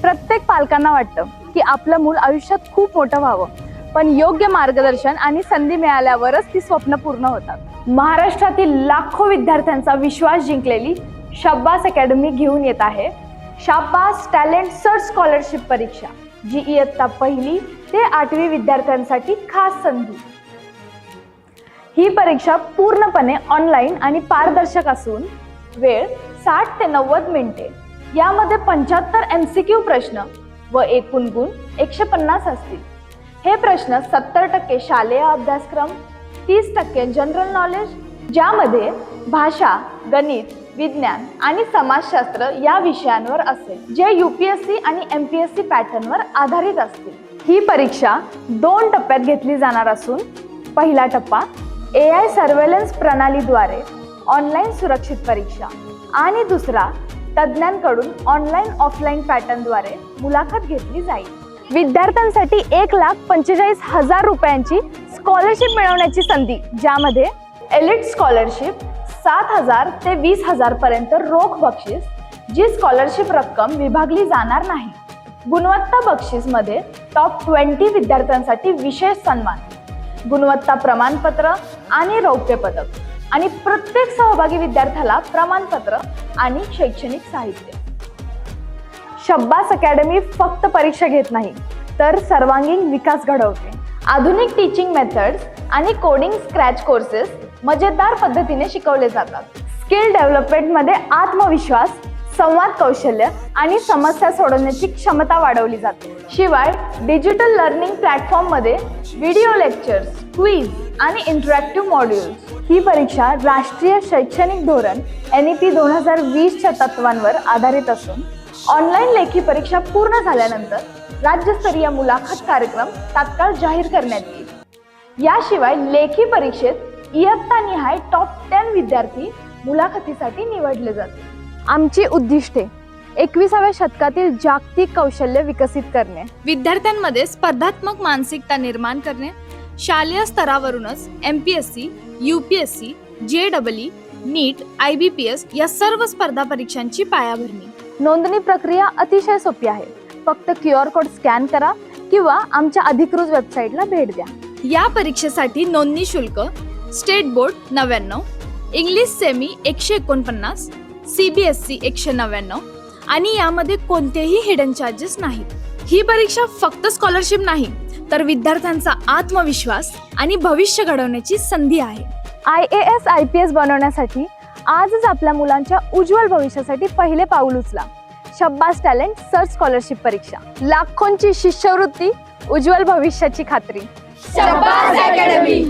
प्रत्येक पालकांना वाटतं की आपलं मूल आयुष्यात खूप मोठं व्हावं, पण योग्य मार्गदर्शन आणि संधी मिळाल्यावरच ती स्वप्न पूर्ण होतात। महाराष्ट्रातील लाखो विद्यार्थ्यांचा विश्वास जिंकलेली शाब्बास अकॅडमी घेऊन येत आहे शाब्बास टॅलेंट सर्च स्कॉलरशिप परीक्षा, जी इयत्ता 1ली ते 8वी विद्यार्थ्यांसाठी खास संधी। ही परीक्षा पूर्णपणे ऑनलाईन आणि पारदर्शक असून वेळ 60 ते 90 मिनिटे। यामध्ये 75 MCQ प्रश्न व एकूण गुण 150 असतील। हे प्रश्न 70% शालेय अभ्यासक्रम, 30% जनरल नॉलेज, ज्यामध्ये भाषा, गणित, विज्ञान आणि समाजशास्त्र या विषयांवर असेल, जे UPSC आणि MPSC पॅटर्नवर आधारित असतील। ही परीक्षा 2 टप्प्यात घेतली जाणार असून पहिला टप्पा AI सर्वेलन्स प्रणालीद्वारे ऑनलाईन सुरक्षित परीक्षा आणि दुसरा तज्ज्ञांकडून ऑनलाईन ऑफलाईन पॅटर्नद्वारे मुलाखत घेतली जाईल। विद्यार्थ्यांसाठी 1,45,000 रुपयांची स्कॉलरशिप मिळवण्याची संधी, ज्यामध्ये एलिट स्कॉलरशिप 7,000 ते 20,000 पर्यंत रोख बक्षीस, जी स्कॉलरशिप रक्कम विभागली जाणार नाही। गुणवत्ता बक्षीस मध्ये टॉप 20 विद्यार्थ्यांसाठी विशेष सन्मान, गुणवत्ता प्रमाणपत्र आणि रौप्य पदक, आणि प्रत्येक सहभागी विद्यार्थ्याला प्रमाणपत्र आणि शैक्षणिक साहित्य। शाब्बास अकॅडमी फक्त परीक्षा घेत नाही, तर सर्वांगीण विकास घडवते। आधुनिक टीचिंग मेथड्स आणि कोडिंग स्क्रॅच कोर्सेस मजेदार पद्धतीने शिकवले जातात। स्किल डेव्हलपमेंट मध्ये आत्मविश्वास, संवाद कौशल्य आणि समस्या सोडवण्याची क्षमता वाढवली जाते। शिवाय डिजिटल लर्निंग प्लॅटफॉर्म मध्ये व्हिडिओ लेक्चर्स, क्विज आणि इंटरॅक्टिव्ह मॉड्यूल्स। ही परीक्षा राष्ट्रीय शैक्षणिक धोरण NEP 2020च्या तत्वांवर आधारित असून ऑनलाईन लेखी परीक्षा पूर्ण झाल्यानंतर राज्यस्तरीय मुलाखत कार्यक्रम तात्काळ जाहीर करण्यात येईल। याशिवाय लेखी परीक्षेत इयत्तानिहाय टॉप 10 विद्यार्थी मुलाखतीसाठी निवडले जातील। आमची उद्दिष्टे: 21व्या शतकातील जागतिक कौशल्य विकसित करणे, विद्यार्थ्यांमध्ये स्पर्धात्मक मानसिकता निर्माण करणे, शालेय स्तरावरूनच MPSC, UPSC, JEE, NEET, IBPS या सर्व स्पर्धा परीक्षांची पायाभरणी। नोंदणी प्रक्रिया अतिशय सोपी आहे। फक्त QR कोड स्कॅन करा किंवा आमच्या अधिकृत वेबसाईटला भेट द्या। या परीक्षेसाठी नोंदणी शुल्क state board 99, English semi 149, CBSE 199 आणि यामध्ये कोणतेही हिडन चार्जेस नाहीत। ही परीक्षा फक्त स्कॉलरशिप नाही, तर विद्यार्थ्यांचा आत्मविश्वास आणि भविष्य घडवण्याची संधी आहे। IAS IPS बनवण्यासाठी आजच आपल्या मुलांच्या उज्ज्वल भविष्यासाठी पहिले पाऊल उचला। शाब्बास टॅलेंट सर्च स्कॉलरशिप परीक्षा, लाखोंची शिष्यवृत्ती, उज्ज्वल भविष्याची खात्री। शाब्बास अकॅडमी।